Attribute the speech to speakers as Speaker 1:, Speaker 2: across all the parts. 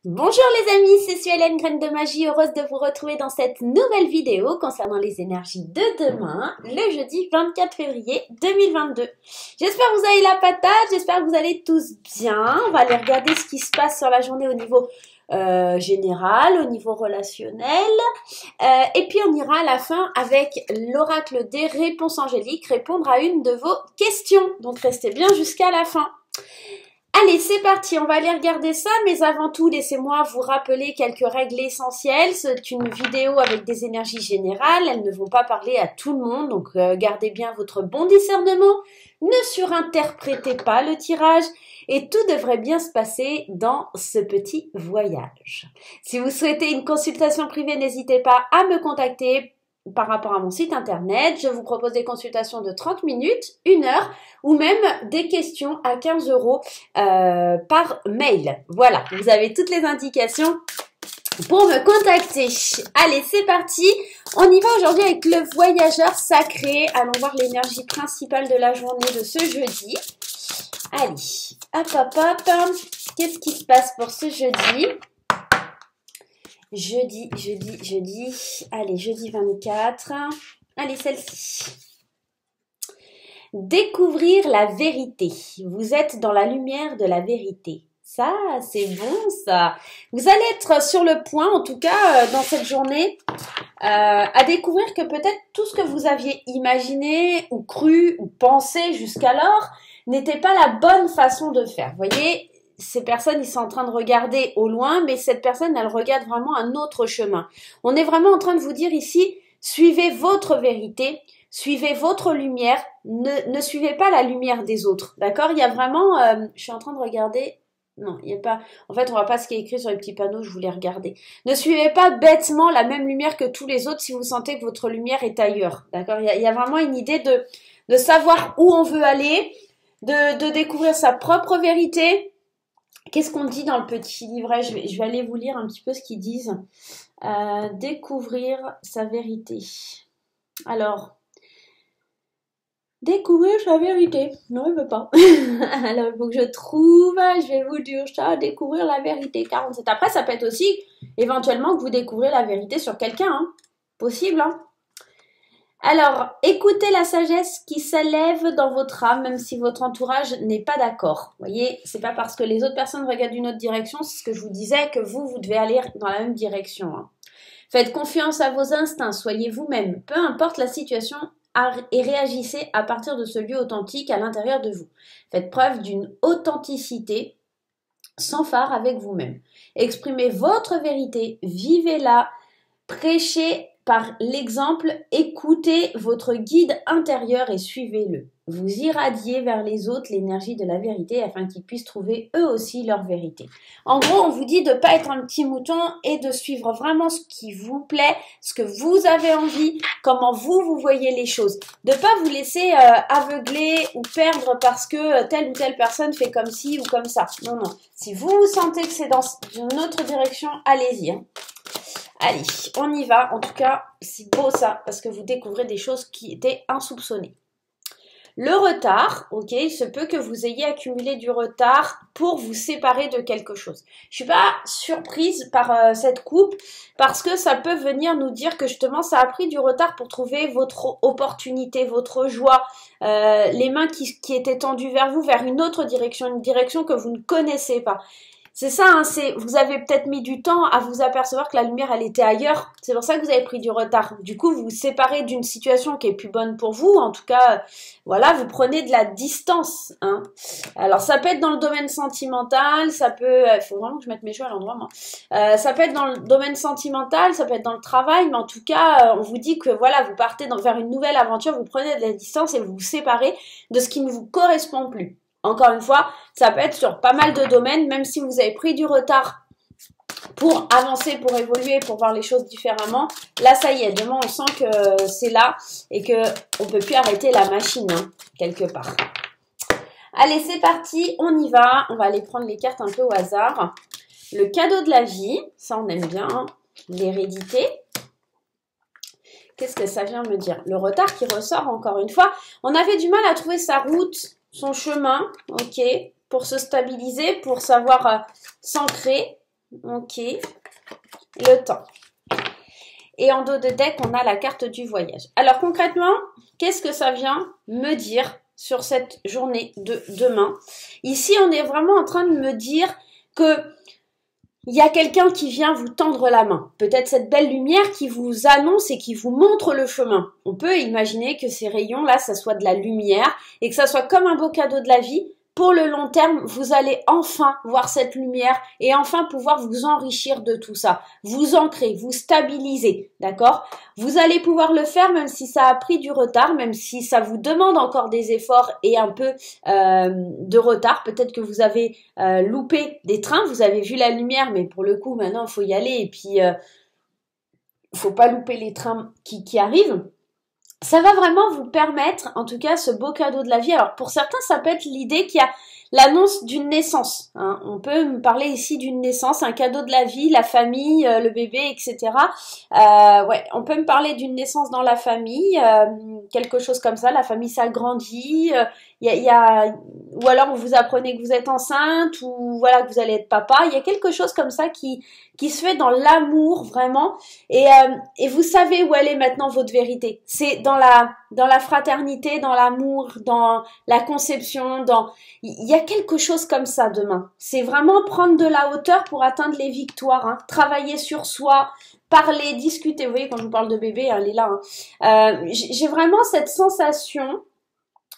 Speaker 1: Bonjour les amis, c'est Suelen, Graine de Magie, heureuse de vous retrouver dans cette nouvelle vidéo concernant les énergies de demain, le jeudi 24 février 2022. J'espère que vous avez la patate, j'espère que vous allez tous bien. On va aller regarder ce qui se passe sur la journée au niveau général, au niveau relationnel. Et puis on ira à la fin avec l'oracle des réponses angéliques, répondre à une de vos questions. Donc restez bien jusqu'à la fin. Allez, c'est parti, on va aller regarder ça, mais avant tout, laissez-moi vous rappeler quelques règles essentielles. C'est une vidéo avec des énergies générales, elles ne vont pas parler à tout le monde, donc gardez bien votre bon discernement, ne surinterprétez pas le tirage, et tout devrait bien se passer dans ce petit voyage. Si vous souhaitez une consultation privée, n'hésitez pas à me contacter par rapport à mon site internet. Je vous propose des consultations de 30 minutes, 1 heure ou même des questions à 15 € par mail. Voilà, vous avez toutes les indications pour me contacter. Allez, c'est parti. On y va aujourd'hui avec le voyageur sacré. Allons voir l'énergie principale de la journée de ce jeudi. Allez, hop, hop, hop. Qu'est-ce qui se passe pour ce jeudi ? Jeudi. Allez, jeudi 24. Allez, celle-ci. Découvrir la vérité. Vous êtes dans la lumière de la vérité. Ça, c'est bon, ça. Vous allez être sur le point, en tout cas, dans cette journée, à découvrir que peut-être tout ce que vous aviez imaginé ou cru ou pensé jusqu'alors n'était pas la bonne façon de faire. Vous voyez, ces personnes, ils sont en train de regarder au loin, mais cette personne, elle regarde vraiment un autre chemin. On est vraiment en train de vous dire ici, suivez votre vérité, suivez votre lumière, ne suivez pas la lumière des autres, d'accord? Il y a vraiment, je suis en train de regarder, non, il n'y a pas, en fait, on voit pas ce qui est écrit sur les petits panneaux, je voulais regarder. Ne suivez pas bêtement la même lumière que tous les autres si vous sentez que votre lumière est ailleurs, d'accord? Il y a vraiment une idée de savoir où on veut aller, de découvrir sa propre vérité. Qu'est-ce qu'on dit dans le petit livret? Je vais aller vous lire un petit peu ce qu'ils disent. Découvrir sa vérité. Alors, découvrir sa vérité. Non, il veut pas. Alors, il faut que je trouve, je vais vous dire ça, découvrir la vérité. 47. Après, ça peut être aussi, éventuellement, que vous découvrez la vérité sur quelqu'un. Hein. Possible, hein. Alors, écoutez la sagesse qui s'élève dans votre âme, même si votre entourage n'est pas d'accord. Vous voyez, c'est pas parce que les autres personnes regardent une autre direction, c'est ce que je vous disais, que vous devez aller dans la même direction. Hein. Faites confiance à vos instincts, soyez vous-même, peu importe la situation, et réagissez à partir de ce lieu authentique à l'intérieur de vous. Faites preuve d'une authenticité sans phare avec vous-même. Exprimez votre vérité, vivez-la, prêchez par l'exemple, écoutez votre guide intérieur et suivez-le. Vous irradiez vers les autres l'énergie de la vérité afin qu'ils puissent trouver eux aussi leur vérité. En gros, on vous dit de ne pas être un petit mouton et de suivre vraiment ce qui vous plaît, ce que vous avez envie, comment vous voyez les choses. De ne pas vous laisser aveugler ou perdre parce que telle ou telle personne fait comme ci ou comme ça. Non, non. Si vous sentez que c'est dans une autre direction, allez-y. Hein. Allez, on y va. En tout cas, c'est beau ça, parce que vous découvrez des choses qui étaient insoupçonnées. Le retard, ok, il se peut que vous ayez accumulé du retard pour vous séparer de quelque chose. Je suis pas surprise par cette coupe, parce que ça peut venir nous dire que justement, ça a pris du retard pour trouver votre opportunité, votre joie, les mains qui étaient tendues vers vous, vers une autre direction, une direction que vous ne connaissez pas. C'est ça, hein, vous avez peut-être mis du temps à vous apercevoir que la lumière, elle était ailleurs. C'est pour ça que vous avez pris du retard. Du coup, vous vous séparez d'une situation qui est plus bonne pour vous. En tout cas, voilà, vous prenez de la distance. Hein. Alors, ça peut être dans le domaine sentimental, ça peut... Il faut vraiment que je mette mes choix à l'endroit, moi. Ça peut être dans le domaine sentimental, ça peut être dans le travail, mais en tout cas, on vous dit que, voilà, vous partez vers une nouvelle aventure, vous prenez de la distance et vous vous séparez de ce qui ne vous correspond plus. Encore une fois, ça peut être sur pas mal de domaines, même si vous avez pris du retard pour avancer, pour évoluer, pour voir les choses différemment. Là, ça y est, demain, on sent que c'est là et qu'on ne peut plus arrêter la machine, hein, quelque part. Allez, c'est parti, on y va. On va aller prendre les cartes un peu au hasard. Le cadeau de la vie, ça on aime bien, hein. L'hérédité. Qu'est-ce que ça vient me dire? Le retard qui ressort encore une fois. On avait du mal à trouver sa route, son chemin, ok, pour se stabiliser, pour savoir s'ancrer. Ok. Le temps. Et en dos de deck, on a la carte du voyage. Alors concrètement, qu'est-ce que ça vient me dire sur cette journée de demain? Ici, on est vraiment en train de me dire que il y a quelqu'un qui vient vous tendre la main. Peut-être cette belle lumière qui vous annonce et qui vous montre le chemin. On peut imaginer que ces rayons-là, ça soit de la lumière et que ça soit comme un beau cadeau de la vie. Pour le long terme, vous allez enfin voir cette lumière et enfin pouvoir vous enrichir de tout ça. Vous ancrer, vous stabiliser, d'accord? Vous allez pouvoir le faire même si ça a pris du retard, même si ça vous demande encore des efforts et un peu de retard. Peut-être que vous avez loupé des trains, vous avez vu la lumière, mais pour le coup, maintenant, il faut y aller et puis faut pas louper les trains qui arrivent. Ça va vraiment vous permettre, en tout cas, ce beau cadeau de la vie. Alors, pour certains, ça peut être l'idée qu'il y a l'annonce d'une naissance. Hein. On peut me parler ici d'une naissance, un cadeau de la vie, la famille, le bébé, etc. Ouais, on peut me parler d'une naissance dans la famille, quelque chose comme ça. La famille s'agrandit. Ou alors vous apprenez que vous êtes enceinte, ou voilà que vous allez être papa. Il y a quelque chose comme ça qui se fait dans l'amour vraiment. Et vous savez où elle est maintenant votre vérité. C'est dans la fraternité, dans l'amour, dans la conception, il y a quelque chose comme ça demain. C'est vraiment prendre de la hauteur pour atteindre les victoires, hein. Travailler sur soi, parler, discuter. Vous voyez, quand je vous parle de bébé, elle est là. Hein. J'ai vraiment cette sensation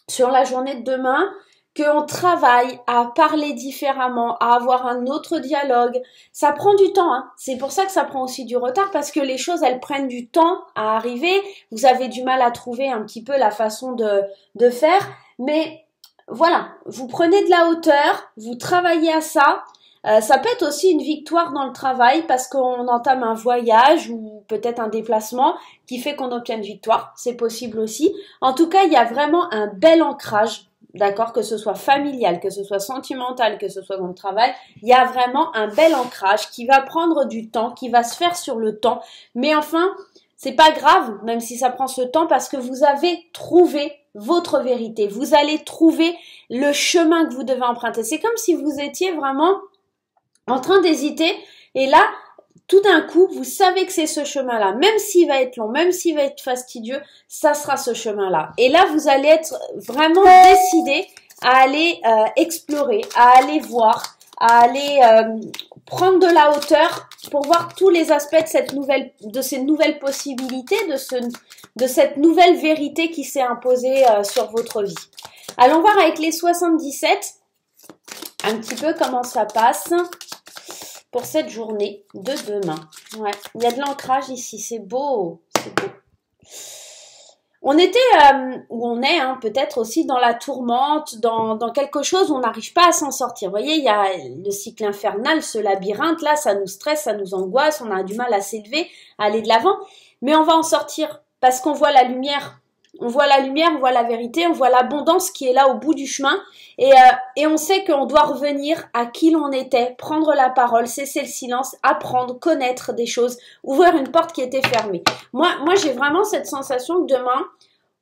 Speaker 1: sur la journée de demain qu'on travaille à parler différemment, à avoir un autre dialogue. Ça prend du temps, hein. C'est pour ça que ça prend aussi du retard, parce que les choses, elles prennent du temps à arriver. Vous avez du mal à trouver un petit peu la façon de faire, mais voilà, vous prenez de la hauteur, vous travaillez à ça. Ça peut être aussi une victoire dans le travail parce qu'on entame un voyage ou peut-être un déplacement qui fait qu'on obtient une victoire. C'est possible aussi. En tout cas, il y a vraiment un bel ancrage. D'accord, que ce soit familial, que ce soit sentimental, que ce soit dans le travail, il y a vraiment un bel ancrage qui va prendre du temps, qui va se faire sur le temps. Mais enfin, c'est pas grave, même si ça prend ce temps, parce que vous avez trouvé votre vérité. Vous allez trouver le chemin que vous devez emprunter. C'est comme si vous étiez vraiment en train d'hésiter et là, tout d'un coup, vous savez que c'est ce chemin-là. Même s'il va être long, même s'il va être fastidieux, ça sera ce chemin-là. Et là, vous allez être vraiment décidé à aller explorer, à aller voir, à aller prendre de la hauteur pour voir tous les aspects de ces nouvelles possibilités, de cette nouvelle vérité qui s'est imposée sur votre vie. Allons voir avec les 77 un petit peu comment ça passe pour cette journée de demain. Ouais, il y a de l'ancrage ici, c'est beau, c'est beau. On était, où on est, hein, peut-être aussi dans la tourmente, dans quelque chose où on n'arrive pas à s'en sortir. Vous voyez, il y a le cycle infernal, ce labyrinthe, là, ça nous stresse, ça nous angoisse, on a du mal à s'élever, à aller de l'avant. Mais on va en sortir parce qu'on voit la lumière. On voit la lumière, on voit la vérité, on voit l'abondance qui est là au bout du chemin et on sait qu'on doit revenir à qui l'on était, prendre la parole, cesser le silence, apprendre, connaître des choses, ouvrir une porte qui était fermée. Moi j'ai vraiment cette sensation que demain,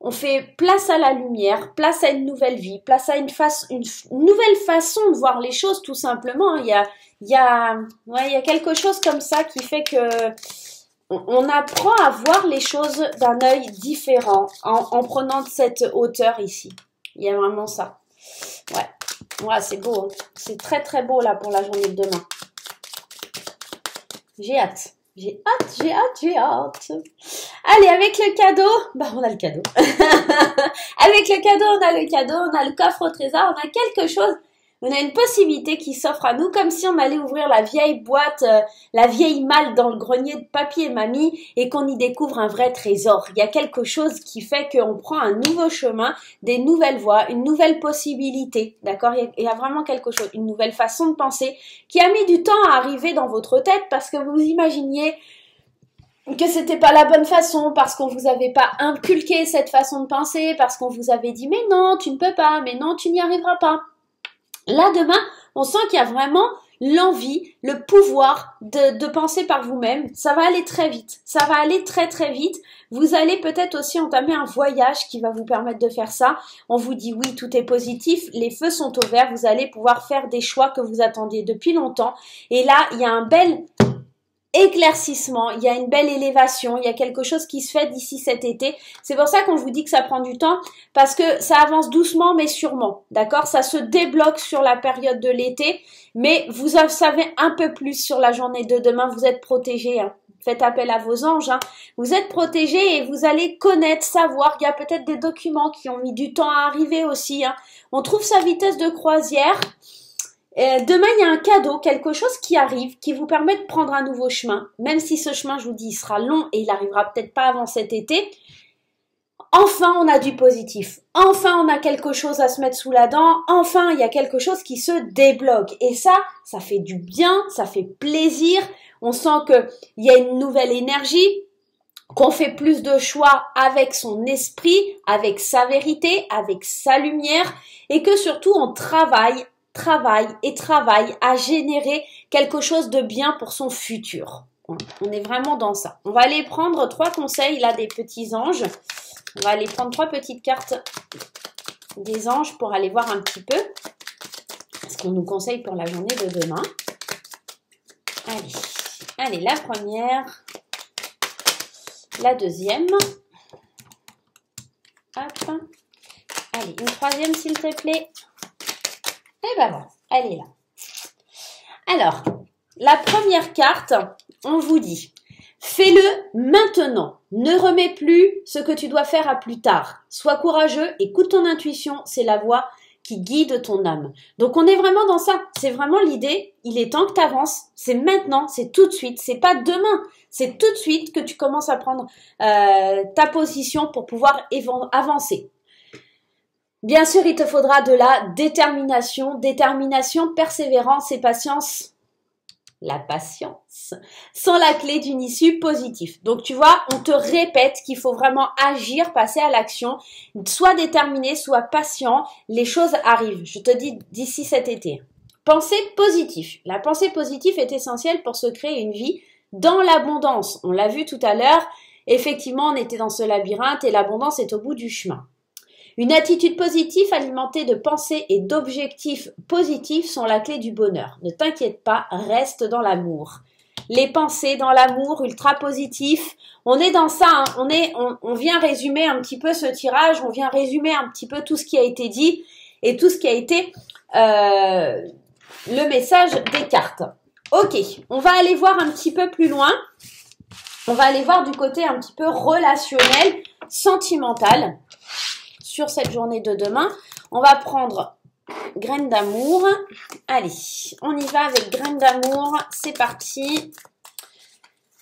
Speaker 1: on fait place à la lumière, place à une nouvelle vie, place à une nouvelle façon de voir les choses tout simplement. Il y a quelque chose comme ça qui fait que on apprend à voir les choses d'un œil différent en prenant cette hauteur ici. Il y a vraiment ça. Ouais, c'est beau. Hein. C'est très très beau là pour la journée de demain. J'ai hâte. J'ai hâte. Allez, avec le cadeau, on a le cadeau. Avec le cadeau, on a le coffre au trésor, on a quelque chose. On a une possibilité qui s'offre à nous, comme si on allait ouvrir la vieille boîte, la vieille malle dans le grenier de papier mamie et qu'on y découvre un vrai trésor. Il y a quelque chose qui fait qu'on prend un nouveau chemin, des nouvelles voies, une nouvelle possibilité, d'accord? Il y a vraiment quelque chose, une nouvelle façon de penser qui a mis du temps à arriver dans votre tête parce que vous imaginiez que c'était pas la bonne façon, parce qu'on vous avait pas inculqué cette façon de penser, parce qu'on vous avait dit mais non, tu ne peux pas, mais non, tu n'y arriveras pas. Là, demain, on sent qu'il y a vraiment l'envie, le pouvoir de penser par vous-même. Ça va aller très vite. Ça va aller très très vite. Vous allez peut-être aussi entamer un voyage qui va vous permettre de faire ça. On vous dit oui, tout est positif, les feux sont au vert, vous allez pouvoir faire des choix que vous attendiez depuis longtemps. Et là, il y a un bel éclaircissement, il y a une belle élévation, il y a quelque chose qui se fait d'ici cet été. C'est pour ça qu'on vous dit que ça prend du temps, parce que ça avance doucement mais sûrement, d'accord? Ça se débloque sur la période de l'été, mais vous en savez un peu plus sur la journée de demain, vous êtes protégés, hein. Faites appel à vos anges, hein. Vous êtes protégés et vous allez connaître, savoir, il y a peut-être des documents qui ont mis du temps à arriver aussi, hein. On trouve sa vitesse de croisière. Demain, il y a un cadeau, quelque chose qui arrive, qui vous permet de prendre un nouveau chemin. Même si ce chemin, je vous dis, il sera long et il arrivera peut-être pas avant cet été. Enfin, on a du positif. Enfin, on a quelque chose à se mettre sous la dent. Enfin, il y a quelque chose qui se débloque. Et ça fait du bien, ça fait plaisir. On sent qu'il y a une nouvelle énergie, qu'on fait plus de choix avec son esprit, avec sa vérité, avec sa lumière, et que surtout, on travaille à générer quelque chose de bien pour son futur. On est vraiment dans ça. On va aller prendre 3 conseils là des petits anges. On va aller prendre 3 petites cartes des anges pour aller voir un petit peu ce qu'on nous conseille pour la journée de demain. Allez, la première, la deuxième. Hop. Allez, une troisième s'il te plaît. Et ben voilà, elle est là. Alors, la première carte, on vous dit, fais-le maintenant. Ne remets plus ce que tu dois faire à plus tard. Sois courageux, écoute ton intuition, c'est la voix qui guide ton âme. Donc, on est vraiment dans ça. C'est vraiment l'idée, il est temps que tu avances. C'est maintenant, c'est tout de suite, c'est pas demain. C'est tout de suite que tu commences à prendre ta position pour pouvoir avancer. Bien sûr, il te faudra de la détermination, persévérance et patience. La patience sont la clé d'une issue positive. Donc, tu vois, on te répète qu'il faut vraiment agir, passer à l'action. Sois déterminé, sois patient. Les choses arrivent. Je te dis d'ici cet été. Pensée positive. La pensée positive est essentielle pour se créer une vie dans l'abondance. On l'a vu tout à l'heure. Effectivement, on était dans ce labyrinthe et l'abondance est au bout du chemin. Une attitude positive alimentée de pensées et d'objectifs positifs sont la clé du bonheur. Ne t'inquiète pas, reste dans l'amour. Les pensées dans l'amour, ultra positif. On est dans ça, hein. On vient résumer un petit peu ce tirage, on vient résumer un petit peu tout ce qui a été dit et tout ce qui a été le message des cartes. Ok, on va aller voir un petit peu plus loin. On va aller voir du côté un petit peu relationnel, sentimental. Sur cette journée de demain, on va prendre graines d'amour. Allez, on y va avec graines d'amour. C'est parti.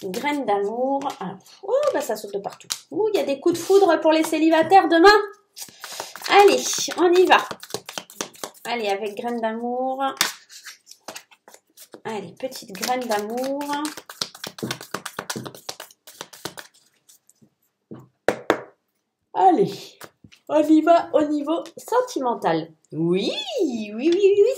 Speaker 1: Graines d'amour. Oh, bah ça saute de partout. Ouh, il y a des coups de foudre pour les célibataires demain. Allez, on y va. Allez, avec graines d'amour. Allez, petite graine d'amour. Allez. On y va au niveau sentimental. Oui,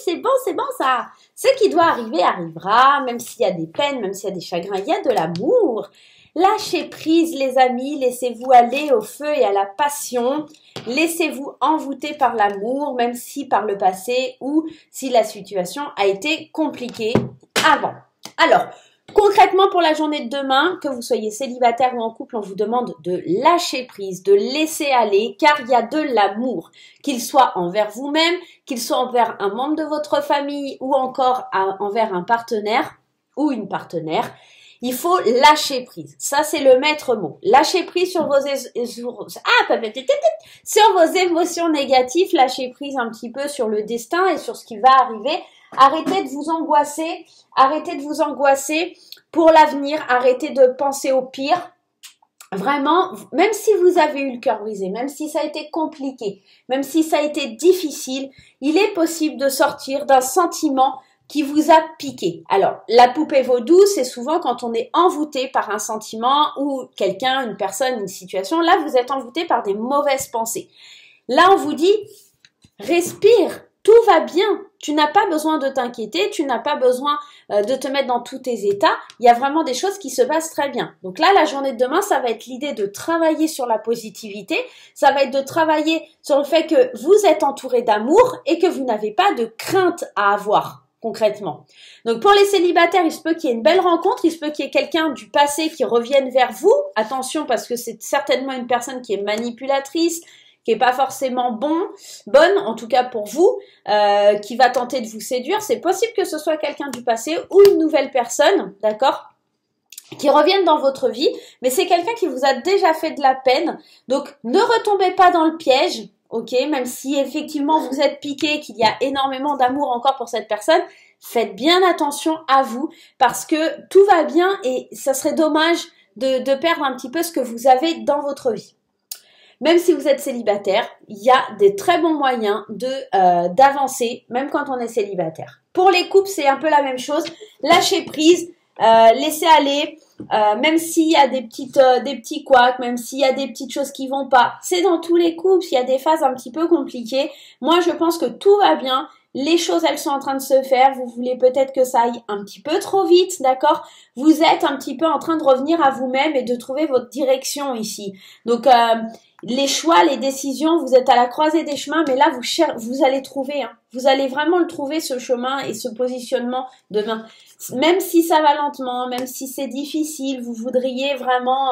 Speaker 1: c'est bon ça. Ce qui doit arriver arrivera, même s'il y a des peines, même s'il y a des chagrins, il y a de l'amour. Lâchez prise les amis, laissez-vous aller au feu et à la passion. Laissez-vous envoûter par l'amour, même si par le passé ou si la situation a été compliquée avant. Alors, concrètement, pour la journée de demain, que vous soyez célibataire ou en couple, on vous demande de lâcher prise, de laisser aller, car il y a de l'amour, qu'il soit envers vous-même, qu'il soit envers un membre de votre famille ou encore envers un partenaire ou une partenaire. Il faut lâcher prise. Ça, c'est le maître mot. Lâcher prise sur sur vos émotions négatives, lâcher prise un petit peu sur le destin et sur ce qui va arriver. Arrêtez de vous angoisser. Arrêtez de vous angoisser pour l'avenir. Arrêtez de penser au pire. Vraiment, même si vous avez eu le cœur brisé, même si ça a été compliqué, même si ça a été difficile, il est possible de sortir d'un sentiment qui vous a piqué. Alors, la poupée vaudou, c'est souvent quand on est envoûté par un sentiment ou quelqu'un, une personne, une situation. Là, vous êtes envoûté par des mauvaises pensées. Là, on vous dit, respire. tout va bien. Tu n'as pas besoin de t'inquiéter, tu n'as pas besoin de te mettre dans tous tes états. Il y a vraiment des choses qui se passent très bien. Donc là, la journée de demain, ça va être l'idée de travailler sur la positivité. Ça va être de travailler sur le fait que vous êtes entouré d'amour et que vous n'avez pas de crainte à avoir. Concrètement. Donc pour les célibataires, il se peut qu'il y ait une belle rencontre, il se peut qu'il y ait quelqu'un du passé qui revienne vers vous. Attention parce que c'est certainement une personne qui est manipulatrice, qui est pas forcément bonne, en tout cas pour vous, qui va tenter de vous séduire. C'est possible que ce soit quelqu'un du passé ou une nouvelle personne, d'accord, qui revienne dans votre vie, mais c'est quelqu'un qui vous a déjà fait de la peine. Donc ne retombez pas dans le piège. Ok, même si effectivement vous êtes piqué, qu'il y a énormément d'amour encore pour cette personne, faites bien attention à vous parce que tout va bien et ça serait dommage de perdre un petit peu ce que vous avez dans votre vie. Même si vous êtes célibataire, il y a des très bons moyens d'avancer, même quand on est célibataire. Pour les couples, c'est un peu la même chose. Lâchez prise, laissez aller. Même s'il y a des petits couacs, même s'il y a des petites choses qui vont pas, c'est dans tous les couples, il y a des phases un petit peu compliquées. Moi, je pense que tout va bien. Les choses, elles sont en train de se faire. Vous voulez peut-être que ça aille un petit peu trop vite, d'accord? Vous êtes un petit peu en train de revenir à vous-même et de trouver votre direction ici. Donc, les choix, les décisions, vous êtes à la croisée des chemins, mais là, vous allez trouver, hein. Vous allez vraiment le trouver, ce chemin et ce positionnement demain. Même si ça va lentement, même si c'est difficile, vous voudriez vraiment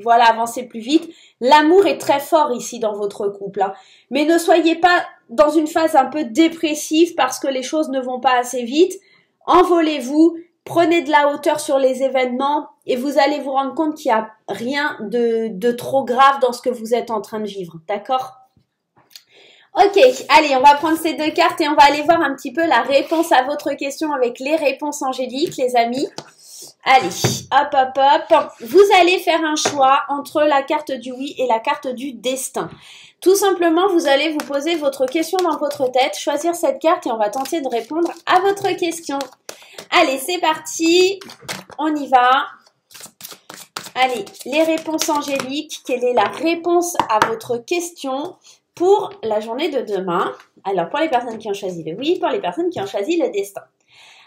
Speaker 1: avancer plus vite. L'amour est très fort ici dans votre couple, hein. Mais ne soyez pas dans une phase un peu dépressive parce que les choses ne vont pas assez vite. Envolez-vous, prenez de la hauteur sur les événements et vous allez vous rendre compte qu'il n'y a rien de trop grave dans ce que vous êtes en train de vivre, d'accord ? Ok, allez, on va prendre ces deux cartes et on va aller voir un petit peu la réponse à votre question avec les réponses angéliques, les amis. Allez, hop, hop, hop. Vous allez faire un choix entre la carte du oui et la carte du destin. Tout simplement, vous allez vous poser votre question dans votre tête, choisir cette carte et on va tenter de répondre à votre question. Allez, c'est parti. On y va. Allez, les réponses angéliques. Quelle est la réponse à votre question pour la journée de demain? Alors, pour les personnes qui ont choisi le oui, pour les personnes qui ont choisi le destin.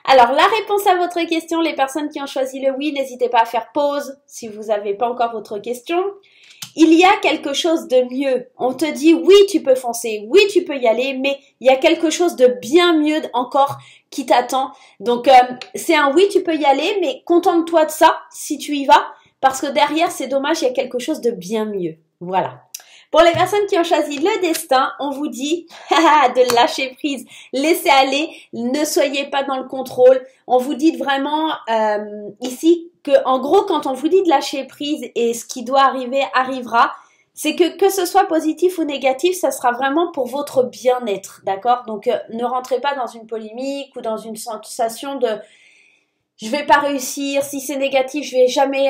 Speaker 1: Alors, la réponse à votre question, les personnes qui ont choisi le oui, n'hésitez pas à faire pause si vous n'avez pas encore votre question. Il y a quelque chose de mieux. On te dit oui, tu peux foncer, oui, tu peux y aller, mais il y a quelque chose de bien mieux encore qui t'attend. Donc, c'est un oui, tu peux y aller, mais contente-toi de ça si tu y vas, parce que derrière, c'est dommage, il y a quelque chose de bien mieux. Voilà. Pour les personnes qui ont choisi le destin, on vous dit de lâcher prise, laissez aller, ne soyez pas dans le contrôle. On vous dit vraiment ici que, en gros, quand on vous dit de lâcher prise et ce qui doit arriver arrivera, c'est que ce soit positif ou négatif, ça sera vraiment pour votre bien-être, d'accord? Donc, ne rentrez pas dans une polémique ou dans une sensation de je vais pas réussir, si c'est négatif, je vais jamais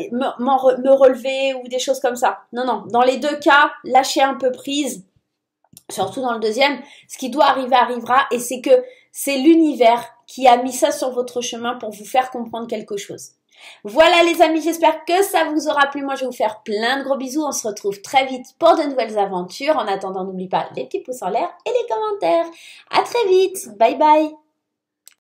Speaker 1: me relever ou des choses comme ça. Non, non, dans les deux cas, lâchez un peu prise, surtout dans le deuxième, ce qui doit arriver arrivera et c'est que c'est l'univers qui a mis ça sur votre chemin pour vous faire comprendre quelque chose. Voilà les amis, j'espère que ça vous aura plu. Moi, je vais vous faire plein de gros bisous. On se retrouve très vite pour de nouvelles aventures. En attendant, n'oublie pas les petits pouces en l'air et les commentaires. À très vite. Bye bye.